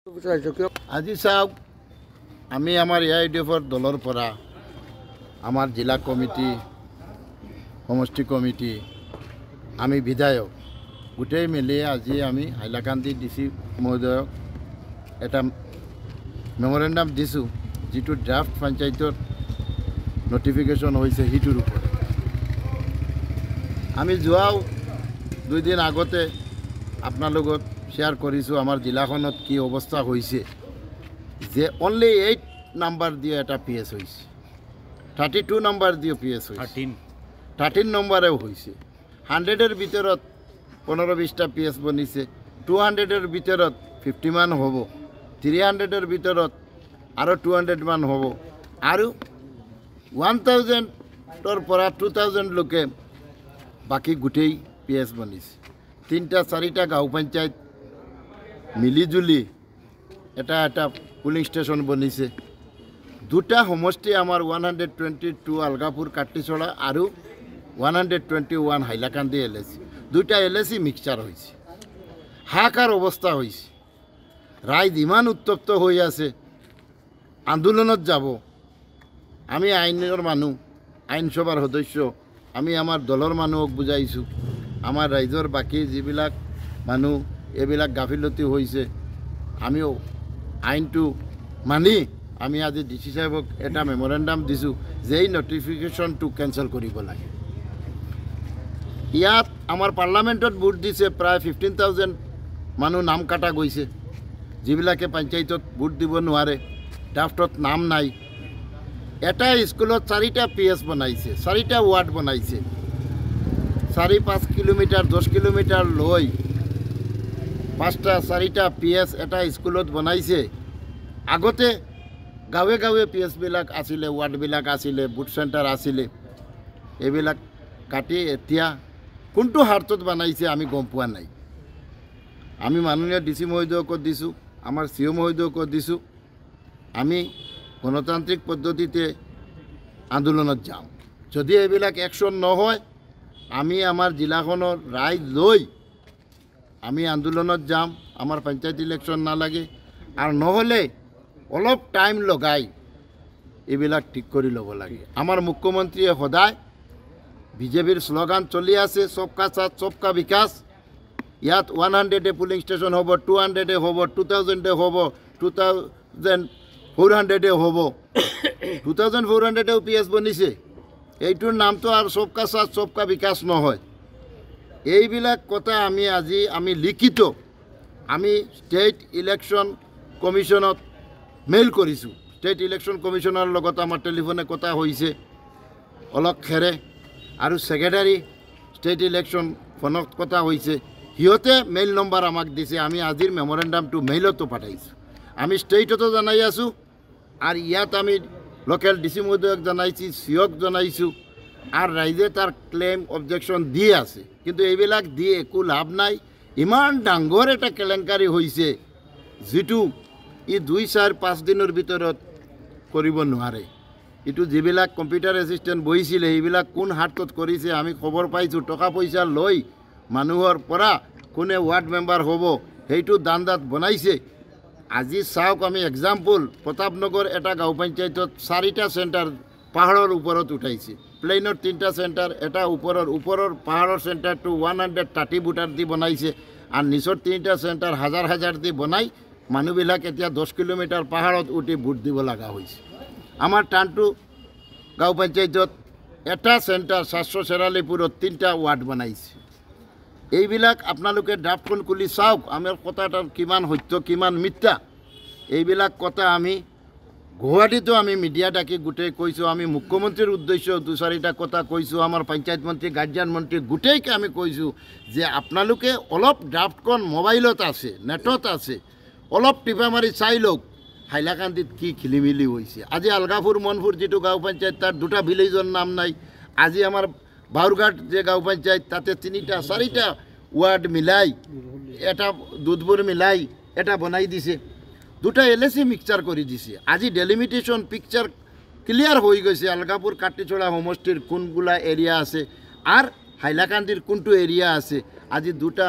আজি চাওক আমি আমাৰ AIDFৰ দলৰ পৰা আমাৰ জিলা কমিটি সমষ্টি কমিটি আমি বিধায়ক গোটেই মিলি আজি আমি হাইলাকান্দি DC মহোদয়ক এটা মেমৰেণ্ডাম দিছোঁ যিটো ড্ৰাফট পঞ্চায়তৰ নটিফিকেশ্যন হৈছে সিটোৰ ওপৰত আমি যোৱাও 2 দিন আগতে আপোনাৰ লগত শ্বেয়াৰ কৰিছোঁ আমাৰ জিলাখনত কি অৱস্থা হৈছে যে অনলি 8 নাম্বাৰ দিয়ে এটা PS হৈছে 32 নাম্বাৰ দিয়ে PS হৈছে 13 নম্বৰেও হৈছে 100-ৰ ভিতৰত 15-20টা PS বনিছে 200-ৰ ভিতৰত 50 মান হ'ব 300-ৰ ভিতৰত আৰু 200 মান হ'ব আৰু 1000-ৰ পৰা 2000 লৈকে বাকি গোটেই PS বনিছে 3-4টা গাঁও পঞ্চায়ত মিলিজুলি এটা পুলিং ষ্টেচন বনিছে 2টা সমষ্টি আমাৰ 122 আলগাপুৰ কাটিছড়া আৰু 121 হাইলাকান্দি LAC 2টা LAC মিক্সচাৰ হৈছে হাহাকাৰ অৱস্থা হৈছে ৰাইজ ইমান উত্তপ্ত হৈ আছে আন্দোলনত যাব আমি আইনৰ মানুহ আইনসভাৰ সদস্য আমি আমাৰ দলৰ মানুহক বুজাইছোঁ আমাৰ ৰাইজৰ বাকী যিবিলাক মানুহ এইবিলাক গাফিলতি হৈছে আমিও আইনটো মানি আমি আজি DC সাহেবক এটা মেমৰেণ্ডাম দিছোঁ যে এই নটিফিকেশ্যনটো কেঞ্চেল কৰিব লাগে ইয়াত আমাৰ পাৰ্লামেণ্টত ভোট দিছে প্ৰায় 15,000 মানুহ নাম কাটা গৈছে যিবিলাকে পঞ্চায়তত ভোট দিব নোৱাৰে ড্ৰাফটত নাম নাই এটা স্কুলত 4টা PS বনাইছে 4টা ৱাৰ্ড বনাইছে 4-5 কিলোমিটাৰ 10 কিলোমিটাৰ লৈ 4টা PS এটা স্কুলত বনাইছে আগতে গাঁৱে গাঁৱে PS বিলাক আছিলে ৱাৰ্ডবিলাক আছিলে বুথ চেণ্টাৰ আছিলে এইবিলাক কাটি এতিয়া কোনটো হাৰ্টত বনাইছে আমি গম পোৱা নাই আমি মাননীয় DC মহোদয়ক দিছোঁ আমাৰ CO মহোদয়ক দিছোঁ আমি গণতান্ত্ৰিক পদ্ধতিতে আন্দোলনত যাম যদি এইবিলাক একশ্যন নহয় আমি আমাৰ জিলাখনৰ ৰাইজ লৈ আমি আন্দোলনত যাম আমাৰ পঞ্চায়ত ইলেকশ্যন নালাগে আৰু নহ'লে অলপ টাইম লগাই এইবিলাক ঠিক কৰি ল'ব লাগে আমাৰ মুখ্যমন্ত্ৰীয়ে সদায় বিজেপিৰ শ্লোগান চলি আছে সবকা সাথ সবকা বিকাশ ইয়াত 100 পুলিং ষ্টেচন হ'ব 200 হ'ব 2000 হ'ব 2400 হ'ব 2400 PS বনিছে এইটোৰ নামটো আৰু সবকা সাথ সবকা বিকাশ নহয় এইবিলাক কথা আমি লিখিত আমি ষ্টেট ইলেকশ্যন কমিশ্যনত মেইল কৰিছোঁ ষ্টেট ইলেকশ্যন কমিশ্যনৰ লগত আমাৰ টেলিফোনে কথা হৈছে অলক খেৰে আৰু সেক্ৰেটাৰী ষ্টেট ইলেকশ্যন ফোনত কথা হৈছে সিহঁতে মেইল নম্বৰ আমাক দিছে আমি আজিৰ মেমৰেণ্ডামটো মেইলতো পাঠাইছোঁ আমি ষ্টেটতো জনাই আছোঁ আৰু ইয়াত আমি লোকেল DC মহোদয়ক জনাইছোঁ COক জনাইছোঁ আৰু ৰাইজে তাৰ ক্লেইম অবজেকশ্যন দি আছে কিন্তু এইবিলাক দি একো লাভ নাই ইমান ডাঙৰ এটা কেলেংকাৰী হৈছে যিটো ই 2-4-5 দিনৰ ভিতৰত কৰিব নোৱাৰে এইটো যিবিলাক কম্পিউটাৰ এছিষ্টেণ্ট বহিছিলে সেইবিলাক কোন হাতত কৰিছে আমি খবৰ পাইছোঁ টকা পইচা লৈ মানুহৰ পৰা কোনে ৱাৰ্ড মেম্বাৰ হ'ব সেইটো দান্দাত বনাইছে আজি চাওক আমি এক্সাম্পল প্ৰতাপনগৰ এটা গাঁও পঞ্চায়তত 4টা চেণ্টাৰ পাহাৰৰ ওপৰত উঠাইছে প্লেইনৰ 3টা চেণ্টাৰ এটা ওপৰৰ পাহাৰৰ চেণ্টাৰটো 130 ভোটাৰ দি বনাইছে আৰু নিচৰ 3টা চেণ্টাৰ হাজাৰ দি বনাই মানুহবিলাক এতিয়া 10 কিলোমিটাৰ পাহাৰত উঠি ভোট দিব লগা হৈছে আমাৰ টানটো গাঁও পঞ্চায়তত এটা চেণ্টাৰ 744পুৰত 3টা ৱাৰ্ড বনাইছে এইবিলাক আপোনালোকে ড্ৰাফটখন খুলি চাওক আমাৰ কথাটা কিমান সত্য কিমান মিথ্যা এইবিলাক কথা আমি গুৱাহাটীতো আমি মিডিয়া ডাকি গোটেই কৈছোঁ আমি মুখ্যমন্ত্ৰীৰ উদ্দেশ্য 2-4টা কথা কৈছোঁ আমাৰ পঞ্চায়ত মন্ত্ৰী গাৰ্জিয়ান মন্ত্ৰী গোটেইকে আমি কৈছোঁ যে আপোনালোকে অলপ ড্ৰাফটখন মোবাইলত আছে নেটত আছে অলপ টিপা মাৰি চাই লওক হাইলাকান্দিত কি খেলিমেলি হৈছে আজি আলগাপুৰ মনপুৰ যিটো গাঁও পঞ্চায়ত তাৰ 2টা ভিলেজৰ নাম নাই আজি আমাৰ বাউৰঘাট যে গাঁও পঞ্চায়ত তাতে 3-4টা ৱাৰ্ড মিলাই এটা দুধপুৰ মিলাই এটা বনাই দিছে 2টা LAC মিক্সচাৰ কৰি দিছে আজি ডেলিমিটেশ্যন পিকচাৰ ক্লিয়াৰ হৈ গৈছে আলগাপুৰ কাটিছড়া সমষ্টিৰ কোনগুলা এৰিয়া আছে আৰু হাইলাকান্দিৰ কোনটো এৰিয়া আছে আজি 2টা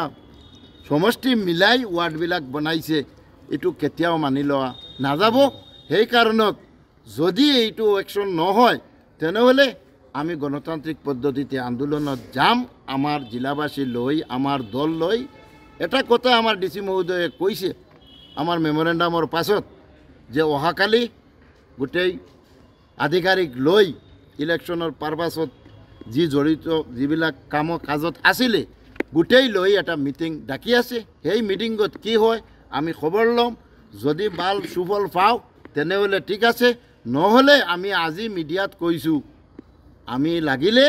সমষ্টি মিলাই ৱাৰ্ডবিলাক বনাইছে এইটো কেতিয়াও মানি লোৱা নাযাব। সেই কাৰণত যদি এইটো একশ্যন নহয় তেনেহ'লে আমি গণতান্ত্ৰিক পদ্ধতিতে আন্দোলনত যাম। আমাৰ জিলাবাসী লৈ আমাৰ দল লৈ এটা কথা আমাৰ DC মহোদয়ে কৈছে আমাৰ মেমৰেণ্ডামৰ পাছত যে অহাকালি গোটেই আধিকাৰিক লৈ ইলেকশ্যনৰ পাৰপাছত যি জড়িত যিবিলাক কাজত আছিলে গোটেই লৈ এটা মিটিং ডাকি আছে। সেই মিটিঙত কি হয় আমি খবৰ ল'ম। যদি ভাল সুফল পাওঁ তেনেহ'লে ঠিক আছে, নহ'লে আমি আজি মিডিয়াত কৈছোঁ আমি লাগিলে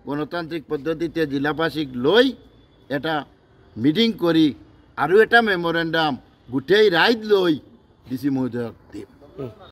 গণতান্ত্ৰিক পদ্ধতিতে জিলাবাসীক লৈ এটা মিটিং কৰি আৰু এটা মেমৰেণ্ডাম গোটেই ৰাইজ লৈ DC মহোদয়ক দিম।